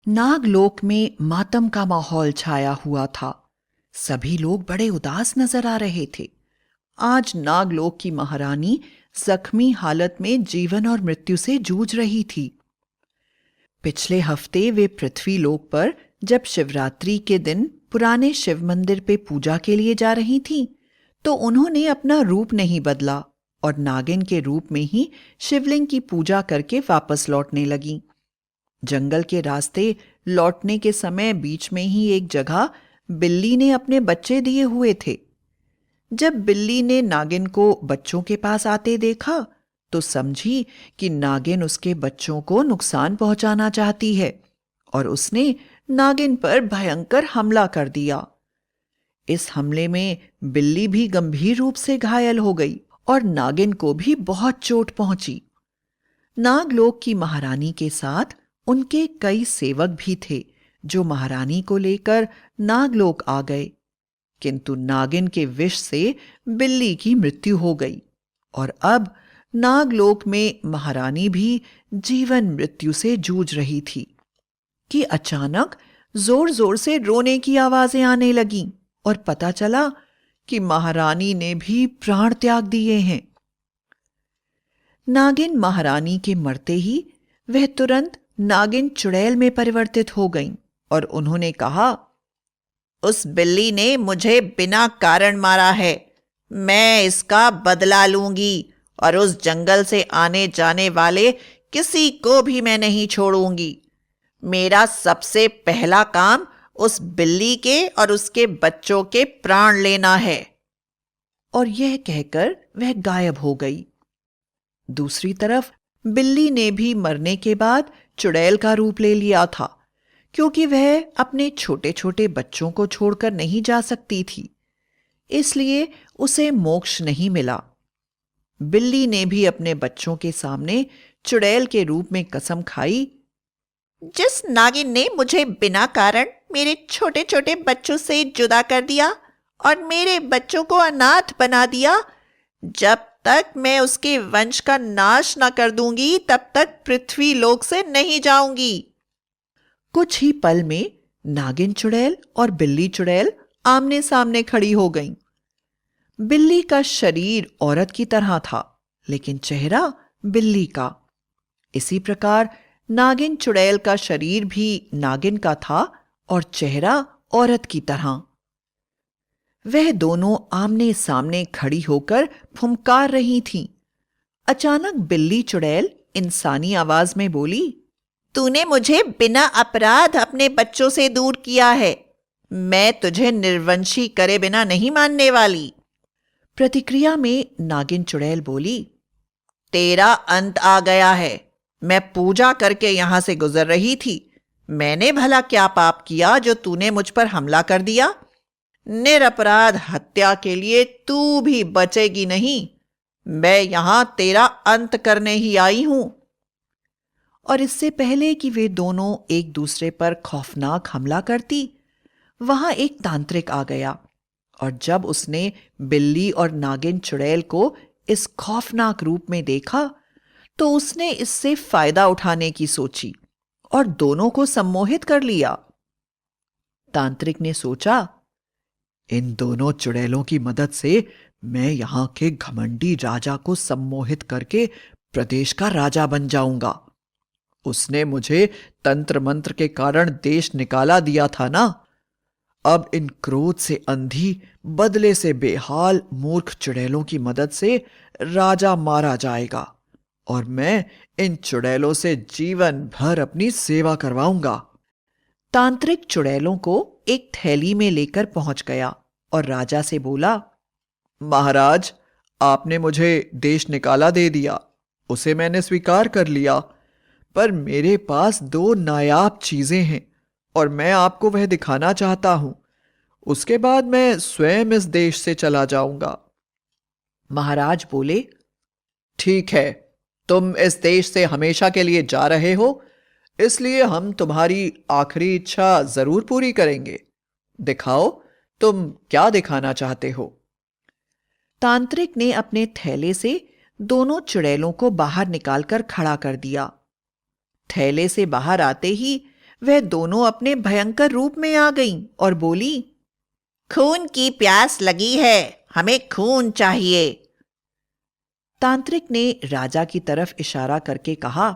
नागलोक में मातम का माहौल छाया हुआ था। सभी लोग बड़े उदास नजर आ रहे थे। आज नागलोक की महारानी जख्मी हालत में जीवन और मृत्यु से जूझ रही थी। पिछले हफ्ते वे पृथ्वी लोक पर जब शिवरात्रि के दिन पुराने शिव मंदिर पे पूजा के लिए जा रही थीं, तो उन्होंने अपना रूप नहीं बदला और नागिन के रूप में ही शिवलिंग की पूजा करके वापस लौटने लगीं। जंगल के रास्ते लौटने के समय बीच में ही एक जगह बिल्ली ने अपने बच्चे दिए हुए थे। जब बिल्ली ने नागिन को बच्चों के पास आते देखा, तो समझी कि नागिन उसके बच्चों को नुकसान पहुंचाना चाहती है और उसने नागिन पर भयंकर हमला कर दिया। इस हमले में बिल्ली भी गंभीर रूप से घायल हो गई और नागिन को भी बहुत चोट पहुंची। नागलोक की महारानी के साथ उनके कई सेवक भी थे जो महारानी को लेकर नागलोक आ गए, किंतु नागिन के विष से बिल्ली की मृत्यु हो गई और अब नागलोक में महारानी भी जीवन मृत्यु से जूझ रही थी कि अचानक जोर जोर से रोने की आवाजें आने लगीं और पता चला कि महारानी ने भी प्राण त्याग दिए हैं। नागिन महारानी के मरते ही वह तुरंत नागिन चुड़ैल में परिवर्तित हो गईं और उन्होंने कहा, उस बिल्ली ने मुझे बिना कारण मारा है। मैं इसका बदला लूंगी और उस जंगल से आने जाने वाले किसी को भी मैं नहीं छोड़ूंगी। मेरा सबसे पहला काम उस बिल्ली के और उसके बच्चों के प्राण लेना है। और यह कहकर वह गायब हो गई। दूसरी तरफ बिल्ली ने भी मरने के बाद चुड़ैल का रूप ले लिया था, क्योंकि वह अपने छोटे छोटे बच्चों को छोड़कर नहीं जा सकती थी, इसलिए उसे मोक्ष नहीं मिला। बिल्ली ने भी अपने बच्चों के सामने चुड़ैल के रूप में कसम खाई, जिस नागिन ने मुझे बिना कारण मेरे छोटे छोटे बच्चों से जुदा कर दिया और मेरे बच्चों को अनाथ बना दिया, जब तक मैं उसके वंश का नाश न कर दूंगी तब तक पृथ्वी लोक से नहीं जाऊंगी। कुछ ही पल में नागिन चुड़ैल और बिल्ली चुड़ैल आमने सामने खड़ी हो गईं। बिल्ली का शरीर औरत की तरह था, लेकिन चेहरा बिल्ली का। इसी प्रकार नागिन चुड़ैल का शरीर भी नागिन का था और चेहरा औरत की तरह। वह दोनों आमने सामने खड़ी होकर फुंकार रही थीं। अचानक बिल्ली चुड़ैल इंसानी आवाज में बोली, तूने मुझे बिना अपराध अपने बच्चों से दूर किया है। मैं तुझे निर्वंशी करे बिना नहीं मानने वाली। प्रतिक्रिया में नागिन चुड़ैल बोली, तेरा अंत आ गया है। मैं पूजा करके यहां से गुजर रही थी। मैंने भला क्या पाप किया जो तूने मुझ पर हमला कर दिया? निरपराध हत्या के लिए तू भी बचेगी नहीं। मैं यहां तेरा अंत करने ही आई हूं। और इससे पहले कि वे दोनों एक दूसरे पर खौफनाक हमला करती, वहां एक तांत्रिक आ गया और जब उसने बिल्ली और नागिन चुड़ैल को इस खौफनाक रूप में देखा, तो उसने इससे फायदा उठाने की सोची और दोनों को सम्मोहित कर लिया। तांत्रिक ने सोचा, इन दोनों चुड़ैलों की मदद से मैं यहां के घमंडी राजा को सम्मोहित करके प्रदेश का राजा बन जाऊंगा। उसने मुझे तंत्र मंत्र के कारण देश निकाला दिया था ना। अब इन क्रोध से अंधी, बदले से बेहाल मूर्ख चुड़ैलों की मदद से राजा मारा जाएगा और मैं इन चुड़ैलों से जीवन भर अपनी सेवा करवाऊंगा। तांत्रिक चुड़ैलों को एक थैली में लेकर पहुंच गया और राजा से बोला, महाराज, आपने मुझे देश निकाला दे दिया, उसे मैंने स्वीकार कर लिया, पर मेरे पास 2 नायाब चीजें हैं और मैं आपको वह दिखाना चाहता हूं। उसके बाद मैं स्वयं इस देश से चला जाऊंगा। महाराज बोले, ठीक है, तुम इस देश से हमेशा के लिए जा रहे हो, इसलिए हम तुम्हारी आखिरी इच्छा जरूर पूरी करेंगे। दिखाओ, तुम क्या दिखाना चाहते हो? तांत्रिक ने अपने थैले से दोनों चुड़ैलों को बाहर निकालकर खड़ा कर दिया। थैले से बाहर आते ही वह दोनों अपने भयंकर रूप में आ गईं और बोली, खून की प्यास लगी है, हमें खून चाहिए। तांत्रिक ने राजा की तरफ इशारा करके कहा,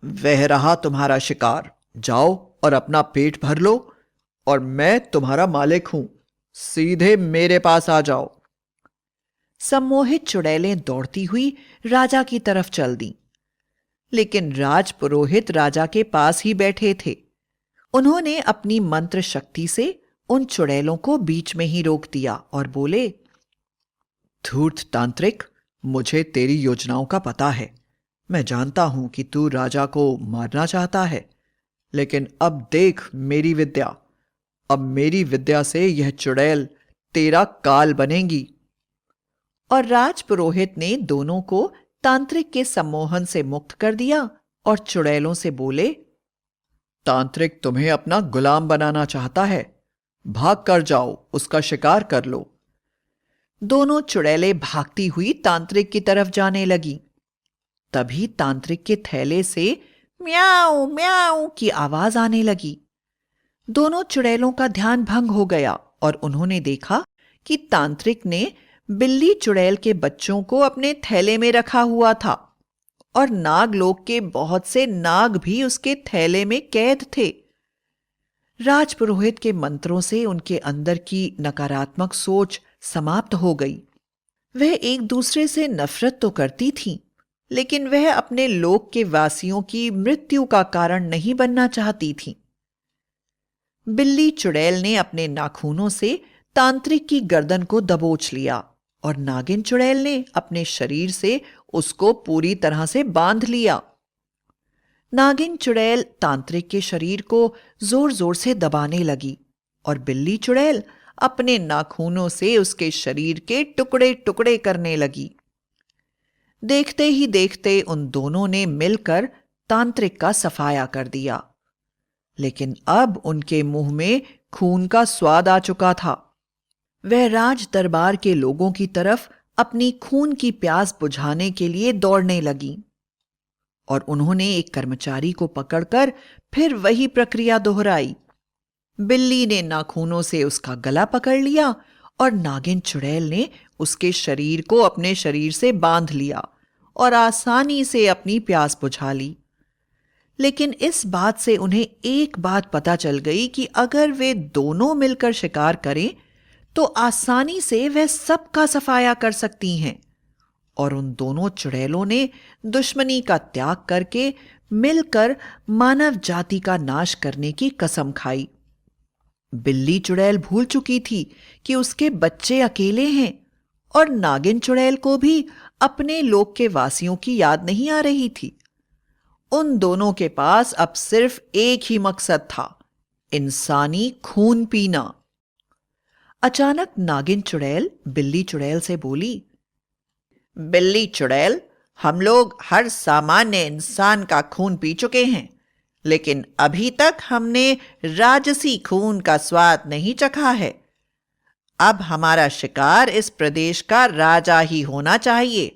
वह रहा तुम्हारा शिकार, जाओ और अपना पेट भर लो और मैं तुम्हारा मालिक हूं, सीधे मेरे पास आ जाओ। सम्मोहित चुड़ैलें दौड़ती हुई राजा की तरफ चल दी, लेकिन राजपुरोहित राजा के पास ही बैठे थे। उन्होंने अपनी मंत्र शक्ति से उन चुड़ैलों को बीच में ही रोक दिया और बोले, धूर्त तांत्रिक, मुझे तेरी योजनाओं का पता है। मैं जानता हूं कि तू राजा को मारना चाहता है, लेकिन अब देख मेरी विद्या। अब मेरी विद्या से यह चुड़ैल तेरा काल बनेगी। और राजपुरोहित ने दोनों को तांत्रिक के सम्मोहन से मुक्त कर दिया और चुड़ैलों से बोले, तांत्रिक तुम्हें अपना गुलाम बनाना चाहता है, भाग कर जाओ, उसका शिकार कर लो। दोनों चुड़ैलें भागती हुई तांत्रिक की तरफ जाने लगी। तभी तांत्रिक के थैले से म्याऊ म्याऊ की आवाज आने लगी। दोनों चुड़ैलों का ध्यान भंग हो गया और उन्होंने देखा कि तांत्रिक ने बिल्ली चुड़ैल के बच्चों को अपने थैले में रखा हुआ था और नागलोक के बहुत से नाग भी उसके थैले में कैद थे। राजपुरोहित के मंत्रों से उनके अंदर की नकारात्मक सोच समाप्त हो गई। वह एक दूसरे से नफरत तो करती थीं, लेकिन वह अपने लोक के वासियों की मृत्यु का कारण नहीं बनना चाहती थीं। बिल्ली चुड़ैल ने अपने नाखूनों से तांत्रिक की गर्दन को दबोच लिया और नागिन चुड़ैल ने अपने शरीर से उसको पूरी तरह से बांध लिया। नागिन चुड़ैल तांत्रिक के शरीर को जोर जोर से दबाने लगी और बिल्ली चुड़ैल अपने नाखूनों से उसके शरीर के टुकड़े टुकड़े करने लगी। देखते ही देखते उन दोनों ने मिलकर तांत्रिक का सफाया कर दिया, लेकिन अब उनके मुंह में खून का स्वाद आ चुका था। वह राज दरबार के लोगों की तरफ अपनी खून की प्यास बुझाने के लिए दौड़ने लगी और उन्होंने एक कर्मचारी को पकड़कर फिर वही प्रक्रिया दोहराई। बिल्ली ने नाखूनों से उसका गला पकड़ लिया और नागिन चुड़ैल ने उसके शरीर को अपने शरीर से बांध लिया और आसानी से अपनी प्यास बुझा ली। लेकिन इस बात से उन्हें एक बात पता चल गई कि अगर वे दोनों मिलकर शिकार करें तो आसानी से वह सबका सफाया कर सकती हैं। और उन दोनों चुड़ैलों ने दुश्मनी का त्याग करके मिलकर मानव जाति का नाश करने की कसम खाई। बिल्ली चुड़ैल भूल चुकी थी कि उसके बच्चे अकेले हैं और नागिन चुड़ैल को भी अपने लोक के वासियों की याद नहीं आ रही थी। उन दोनों के पास अब सिर्फ एक ही मकसद था, इंसानी खून पीना। अचानक नागिन चुड़ैल बिल्ली चुड़ैल से बोली, बिल्ली चुड़ैल, हम लोग हर सामान्य इंसान का खून पी चुके हैं, लेकिन अभी तक हमने राजसी खून का स्वाद नहीं चखा है। अब हमारा शिकार इस प्रदेश का राजा ही होना चाहिए।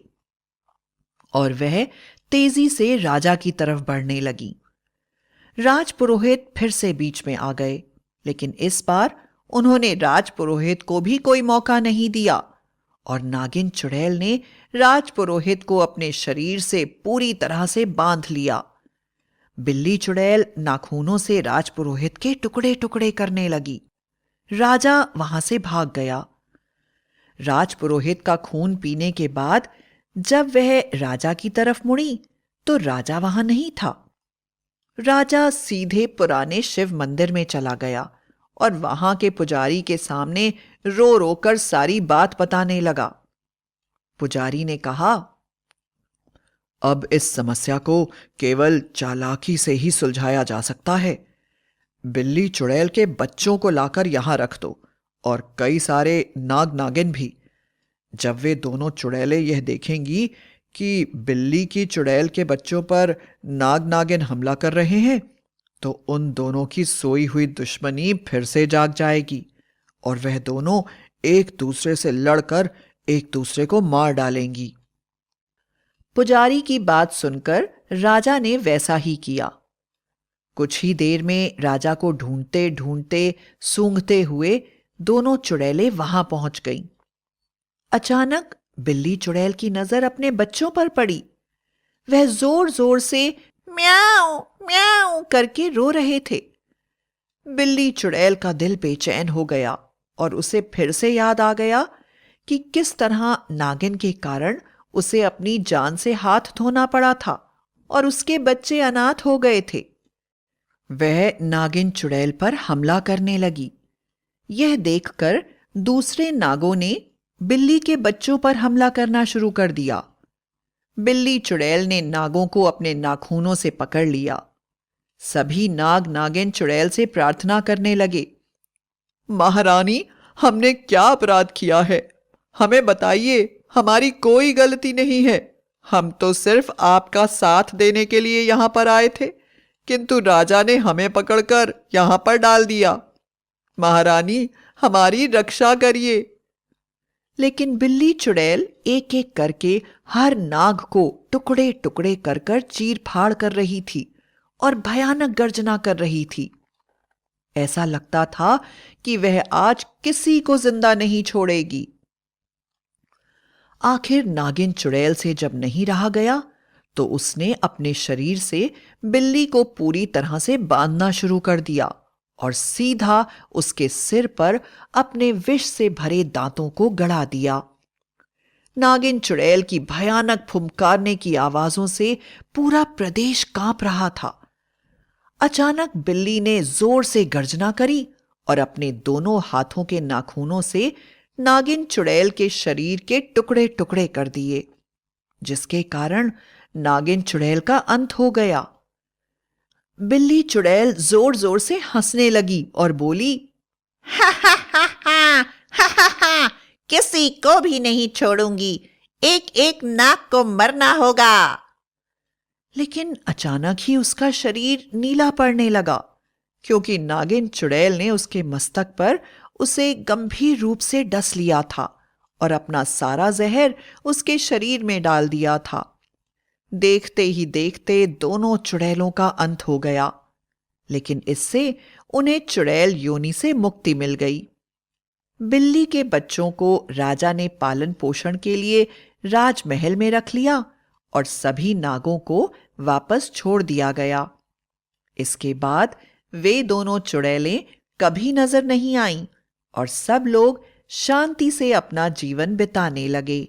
और वह तेजी से राजा की तरफ बढ़ने लगी। राजपुरोहित फिर से बीच में आ गए, लेकिन इस बार उन्होंने राजपुरोहित को भी कोई मौका नहीं दिया और नागिन चुड़ैल ने राजपुरोहित को अपने शरीर से पूरी तरह से बांध लिया। बिल्ली चुड़ैल नाखूनों से राजपुरोहित के टुकड़े टुकड़े करने लगी। राजा वहां से भाग गया। राजपुरोहित का खून पीने के बाद जब वह राजा की तरफ मुड़ी तो राजा वहां नहीं था। राजा सीधे पुराने शिव मंदिर में चला गया और वहां के पुजारी के सामने रो रो कर सारी बात बताने लगा। पुजारी ने कहा, अब इस समस्या को केवल चालाकी से ही सुलझाया जा सकता है। बिल्ली चुड़ैल के बच्चों को लाकर यहां रख दो और कई सारे नाग नागिन भी। जब वे दोनों चुड़ैलें यह देखेंगी कि बिल्ली की चुड़ैल के बच्चों पर नाग नागिन हमला कर रहे हैं तो उन दोनों की सोई हुई दुश्मनी फिर से जाग जाएगी और वह दोनों एक दूसरे से लड़कर एक दूसरे को मार डालेंगी। पुजारी की बात सुनकर राजा ने वैसा ही किया। कुछ ही देर में राजा को ढूंढते ढूंढते सूंघते हुए दोनों चुड़ैलें वहां पहुंच गईं। अचानक बिल्ली चुड़ैल की नजर अपने बच्चों पर पड़ी। वह जोर जोर से म्याऊं म्याऊं करके रो रहे थे। बिल्ली चुड़ैल का दिल बेचैन हो गया और उसे फिर से याद आ गया कि किस तरह नागिन के कारण उसे अपनी जान से हाथ धोना पड़ा था और उसके बच्चे अनाथ हो गए थे। वह नागिन चुड़ैल पर हमला करने लगी। यह देखकर दूसरे नागों ने बिल्ली के बच्चों पर हमला करना शुरू कर दिया। बिल्ली चुड़ैल ने नागों को अपने नाखूनों से पकड़ लिया। सभी नाग नागिन चुड़ैल से प्रार्थना करने लगे, महारानी, हमने क्या अपराध किया है? हमें बताइए, हमारी कोई गलती नहीं है। हम तो सिर्फ आपका साथ देने के लिए यहां पर आए थे, किंतु राजा ने हमें पकड़कर यहां पर डाल दिया। महारानी, हमारी रक्षा करिए। लेकिन बिल्ली चुड़ैल एक एक करके हर नाग को टुकड़े टुकड़े कर कर चीर फाड़ कर रही थी और भयानक गर्जना कर रही थी। ऐसा लगता था कि वह आज किसी को जिंदा नहीं छोड़ेगी। आखिर नागिन चुड़ैल से जब नहीं रहा गया तो उसने अपने शरीर से बिल्ली को पूरी तरह से बांधना शुरू कर दिया और सीधा उसके सिर पर अपने विष से भरे दांतों को गड़ा दिया। नागिन चुड़ैल की भयानक फुंकारने की आवाजों से पूरा प्रदेश कांप रहा था। अचानक बिल्ली ने जोर से गर्जना करी और अपने दोनों हाथों के नाखूनों से नागिन चुड़ैल के शरीर के टुकड़े टुकड़े कर दिए, जिसके कारण नागिन चुड़ैल का अंत हो गया। बिल्ली चुड़ैल जोर जोर से हंसने लगी और बोली, हा हा हा हा हा हा हा, किसी को भी नहीं छोड़ूंगी, एक एक नाग को मरना होगा। लेकिन अचानक ही उसका शरीर नीला पड़ने लगा, क्योंकि नागिन चुड़ैल ने उसके मस्तक पर उसे गंभीर रूप से डस लिया था और अपना सारा जहर उसके शरीर में डाल दिया था। देखते ही देखते दोनों चुड़ैलों का अंत हो गया, लेकिन इससे उन्हें चुड़ैल योनि से मुक्ति मिल गई। बिल्ली के बच्चों को राजा ने पालन पोषण के लिए राजमहल में रख लिया और सभी नागों को वापस छोड़ दिया गया। इसके बाद वे दोनों चुड़ैलें कभी नजर नहीं आईं और सब लोग शांति से अपना जीवन बिताने लगे।